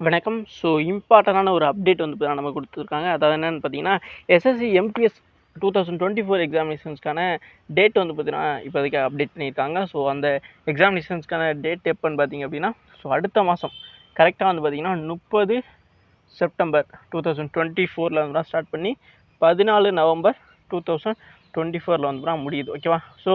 வணக்கம். ஸோ இம்பார்ட்டன்டான ஒரு அப்டேட் வந்து இப்ப நமக்கு குடுத்துருக்காங்க. அதாவது என்னன்னு பார்த்தீங்கன்னா, எஸ்எஸ்சி எம்டிஎஸ் 2024 எக்ஸாமினேஷன்ஸ்க்கான டேட் வந்து பார்த்தீங்கன்னா, இப்போதைக்கு அப்டேட் பண்ணியிருக்காங்க. ஸோ அந்த எக்ஸாமினேஷன்ஸ்க்கான டேட் எப்பன்னு பார்த்தீங்க அப்படின்னா, ஸோ அடுத்த மாதம் கரெக்டாக வந்து பார்த்தீங்கன்னா 30 செப்டம்பர் 2024 வந்து ஸ்டார்ட் பண்ணி 14 நவம்பர் 2024 வந்து முடியுது. ஓகேவா? ஸோ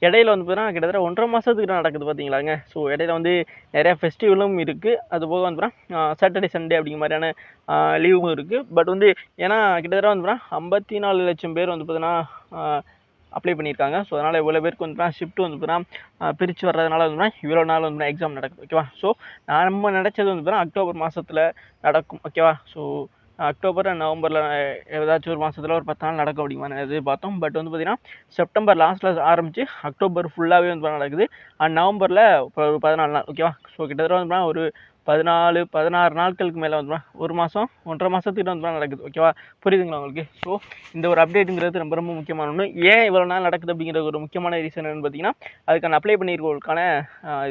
இடையில வந்து பார்த்தீங்கன்னா கிட்டத்தட்ட 1.5 மாதத்துக்கு நடக்குது பார்த்தீங்களாங்க. ஸோ இடையில வந்து நிறையா ஃபெஸ்டிவலும் இருக்குது. அதுபோக வந்து பார்த்தீங்கன்னா சாட்டர்டே சண்டே அப்படிங்கிற மாதிரியான லீவும் இருக்குது. பட் வந்து ஏன்னா கிட்டத்தட்ட வந்து பார்த்தீங்கன்னா 54 லட்சம் பேர் வந்து பார்த்தீங்கன்னா அப்ளை பண்ணியிருக்காங்க. ஸோ அதனால் இவ்வளோ பேருக்கு வந்து ஷிஃப்ட் வந்து பார்த்தீங்கன்னா பிரித்து வர்றதுனால வந்து இவ்வளோ நாள் வந்து எக்ஸாம் நடக்குது. ஓகேவா? ஸோ நம்ம நினச்சது வந்து பார்த்தீங்கன்னா அக்டோபர் மாதத்தில் நடக்கும். ஓகேவா? ஸோ அக்டோபர் நவம்பரில் ஏதாச்சும் ஒரு மாதத்தில் ஒரு 10 நாள் நடக்கும் அப்படிங்கிற எதிர்பார்த்தோம். பட் வந்து பார்த்தீங்கன்னா செப்டம்பர் லாஸ்ட்டில் ஆரம்பித்து அக்டோபர் ஃபுல்லாகவே வந்து நடக்குது. அண்ட் நவம்பரில் இப்போ ஒரு 14 நாள். ஓகேவா? ஸோ கிட்டத்தட்ட வந்து ஒரு 16 நாட்களுக்கு மேலே வந்து ஒரு மாதம் 1.5 மாதத்துக்கிட்ட வந்து நடக்குது. ஓகேவா? புரியுதுங்களா உங்களுக்கு? ஸோ இந்த ஒரு அப்டேட்டுங்கிறது ரொம்ப ரொம்ப முக்கியமான ஒன்று. ஏன் இவ்வளோ நாள் நடக்குது அப்படிங்கிற ஒரு முக்கியமான ரீசன் என்னென்னு பார்த்தீங்கன்னா, அதுக்கான அப்ளை பண்ணியிருக்கவங்களுக்கான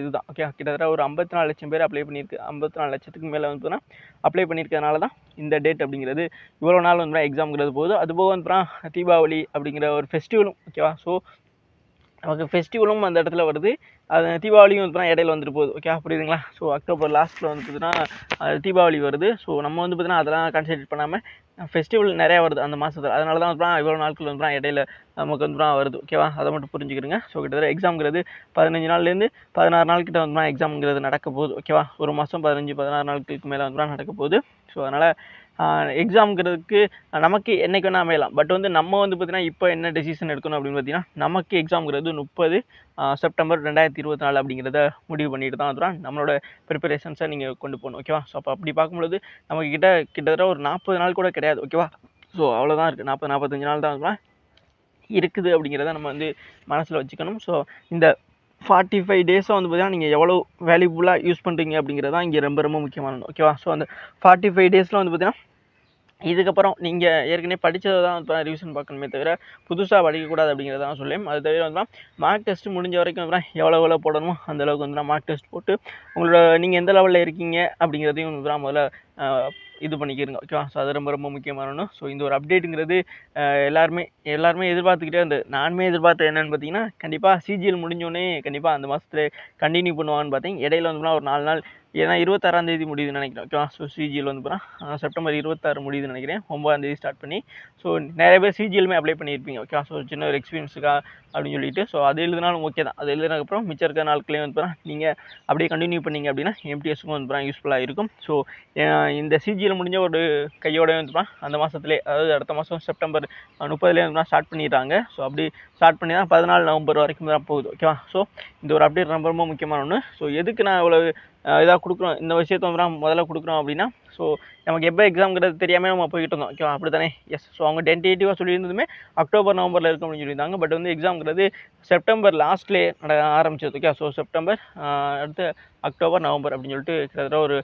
இதுதான். ஓகே, கிட்டத்தட்ட ஒரு 54 லட்சம் பேர் அப்ளை பண்ணியிருக்கு. 54 லட்சத்துக்கு மேலே வந்து அப்ளை பண்ணியிருக்கிறதுனால தான் இந்த டேட் அப்படிங்கிறது இவ்வளோ நாள் வந்து எக்ஸாம்ங்கிறது போகுது. அதுபோக வந்து தீபாவளி அப்படிங்கிற ஒரு ஃபெஸ்டிவலும். ஓகேவா? ஸோ நமக்கு ஃபெஸ்டிவலும் அந்த இடத்துல வருது. அது தீபாவளியும் வந்து இடையில வந்துட்டு போகுது. ஓகே, புரியுதுங்களா? ஸோ அக்டோபர் லாஸ்ட்டில் வந்து பார்த்தீங்கன்னா தீபாவளி வருது. ஸோ நம்ம வந்து பார்த்தீங்கன்னா அதெல்லாம் கான்சன்ட்ரேட் பண்ணாமல் ஃபெஸ்டிவல் நிறையா வருது அந்த மாதத்தில். அதனால தான் வந்து இவ்வளோ நாட்கள் வந்து இடையில நமக்கு வந்து வருது. ஓகேவா? அதை மட்டும் புரிஞ்சுக்கிறங்க. ஸோ கிட்டத்தட்ட எக்ஸாம்ங்கிறது 15 நாள்லேருந்து 16 நாள் கிட்ட வந்து எக்ஸாம்ங்கிறது நடக்க போகுது. ஓகேவா? ஒரு மாதம் 15-16 நாட்களுக்கு மேலே வந்து நடக்க போகுது. ஸோ அதனால் எக்ஸாம்ங்கிறதுக்கு நமக்கு என்றைக்கு வேணால் அமையலாம். பட் வந்து நம்ம வந்து பார்த்தீங்கன்னா இப்போ என்ன டெசிஷன் எடுக்கணும் அப்படின்னு பார்த்தீங்கன்னா, நமக்கு எக்ஸாம்ங்கிறது 30 செப்டம்பர் 2024 அப்படிங்கிறத முடிவு பண்ணிட்டு தான் வந்துடும் நம்மளோட ப்ரிப்பரேஷன்ஸை நீங்கள் கொண்டு போகணும். ஓகேவா? ஸோ அப்போ அப்படி பார்க்கும்பொழுது நமக்கு கிட்டத்தட்ட ஒரு 40 நாள் கூட கிடையாது. ஓகேவா? ஸோ அவ்வளோதான் இருக்குது. 40-45 நாள் தான் இருக்குது அப்படிங்கிறத நம்ம வந்து மனசில் வச்சுக்கணும். ஸோ இந்த 45 டேஸாக வந்து பார்த்தீங்கன்னா நீங்கள் எவ்வளோ வேல்யூபுல்லாக யூஸ் பண்ணுறீங்க அப்படிங்கிறது தான் இங்கே ரொம்ப ரொம்ப முக்கியமானது. ஓகேவா? ஸோ அந்த 45 டேஸில் வந்து பார்த்தீங்கன்னா இதுக்கப்புறம் நீங்கள் ஏற்கனவே படித்ததை தான் இப்போ ரிவிஷன் பார்க்கணுமே தவிர புதுசாக படிக்கக்கூடாது அப்படிங்கிறத தான் சொல்லேன். அது தவிர வந்து மார்க் டெஸ்ட் முடிஞ்ச வரைக்கும் வந்து எவ்வளோ போடணுமோ அந்தளவுக்கு வந்து மார்க் டெஸ்ட் போட்டு உங்களோட நீங்கள் எந்த லெவலில் இருக்கீங்க அப்படிங்கிறதையும் வந்து முதல்ல இது பண்ணிக்கிறங்க. ஓகேவா? ஸோ அது ரொம்ப ரொம்ப முக்கியமான. ஸோ இந்த ஒரு அப்டேட்டுங்கிறது எல்லாருமே எதிர்பார்த்துக்கிட்டே இருந்தது. நானுமே எதிர்பார்த்தது என்னென்னு பார்த்தீங்கன்னா, கண்டிப்பாக சிஜிஎல் முடிஞ்சோடனே கண்டிப்பாக அந்த மாதத்தில் கண்டினியூ பண்ணுவாங்கன்னு பார்த்தீங்க. இடையில வந்து ஒரு 4 நாள், ஏன்னா 26ஆம் தேதி முடியுதுன்னு நினைக்கிறேன். ஓகேவா? ஸோ சிஜிஎல் வந்து செப்டம்பர் 26 முடியுதுன்னு நினைக்கிறேன். 9ஆம் தேதி ஸ்டார்ட் பண்ணி. ஸோ நிறைய பேர் சிஜிஎல்மே அப்ளை பண்ணியிருப்பீங்க. ஓகேவா? ஸோ சின்ன ஒரு எக்ஸ்பீரியன்ஸுக்காக அப்படின்னு சொல்லிட்டு ஸோ அது எழுதினாலும் ஓகே தான். அது எழுதினதுக்கப்புறம் மிச்சம் இருக்கிற நாட்களையும் வந்து நீங்கள் அப்படியே கண்டினியூ பண்ணிங்க அப்படின்னா எம்டிஎஸ்க்கும் வந்து யூஸ்ஃபுல்லாக இருக்கும். ஸோ இந்த சிஜிஎல் முடிஞ்ச ஒரு கையோட வந்து அந்த மாதத்துலேயே, அதாவது அடுத்த மாதம் செப்டம்பர் 30 வந்து ஸ்டார்ட் பண்ணிடுறாங்க. ஸோ அப்படி ஸ்டார்ட் பண்ணி தான் 14 நவம்பர் வரைக்கும் தான் போகுது. ஓகேவா? ஸோ இந்த ஒரு அப்டேட் ரொம்ப ரொம்ப முக்கியமான ஒன்று. ஸோ எதுக்கு நான் இவ்வளோ இதாக கொடுக்குறோம், இந்த விஷயத்தை வந்து முதல்ல கொடுக்குறோம் அப்படின்னா, ஸோ நமக்கு எப்போ எக்ஸாம்ங்கிறது தெரியாமல் நம்ம போய்கிட்டு இருந்தோம். ஓகேவா? அப்படி தானே? எஸ். ஸோ அவங்க டென்டேட்டிவாக சொல்லியிருந்ததுமே அக்டோபர் நவம்பரில் இருக்கும் அப்படின்னு சொல்லியிருந்தாங்க. பட் வந்து எக்ஸாம்ங்கிறது செப்டம்பர் லாஸ்ட்லேயே ஆரம்பிச்சது. ஓகே. ஸோ செப்டம்பர் அடுத்து அக்டோபர் நவம்பர் அப்படின்னு சொல்லிட்டு கிட்டத்தட்ட ஒரு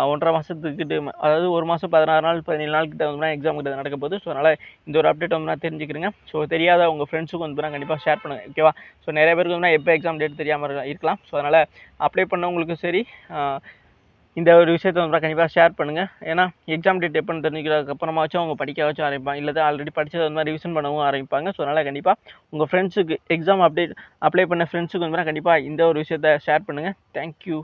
1.5 மாதத்துக்கிட்ட, அதாவது ஒரு மாதம் 16 நாள் 17 நாள் கிட்ட வந்து எக்ஸாம்ங்கிறது நடக்க போகுது. ஸோ அதனால் இந்த ஒரு அப்டேட் வந்து நான் தெரிஞ்சுக்கிறேங்க. ஸோ தெரியாத உங்கள் ஃப்ரெண்ட்ஸுக்கும் வந்து கண்டிப்பாக ஷேர் பண்ணுங்கள். ஓகேவா? ஸோ நிறைய பேருக்கு வந்து எப்போ எக்ஸாம் டேட் தெரியாமல் இருக்கலாம். ஸோ அதனால் அப்ளை பண்ணவங்களுக்கும் சரி இந்த ஒரு விஷயத்தை வந்து கண்டிப்பாக ஷேர் பண்ணுங்கள். ஏன்னா எக்ஸாம் டேட் எப்போன்னு தெரிஞ்சுக்கிறதுக்கப்புறமாச்சும் அவங்க படிக்க வச்சும் ஆரம்பிப்பாங்க. இல்லை ஆல்ரெடி படித்தது வந்து ரிவிஷன் பண்ணவும் ஆரம்பிப்பாங்க. ஸோ அதனால் கண்டிப்பாக உங்கள் ஃப்ரெண்ட்ஸுக்கு எக்ஸாம் அப்ளை பண்ண ஃப்ரெண்ட்ஸுக்கு வந்து கண்டிப்பாக இந்த ஒரு விஷயத்தை ஷேர் பண்ணுங்கள். தேங்க்யூ.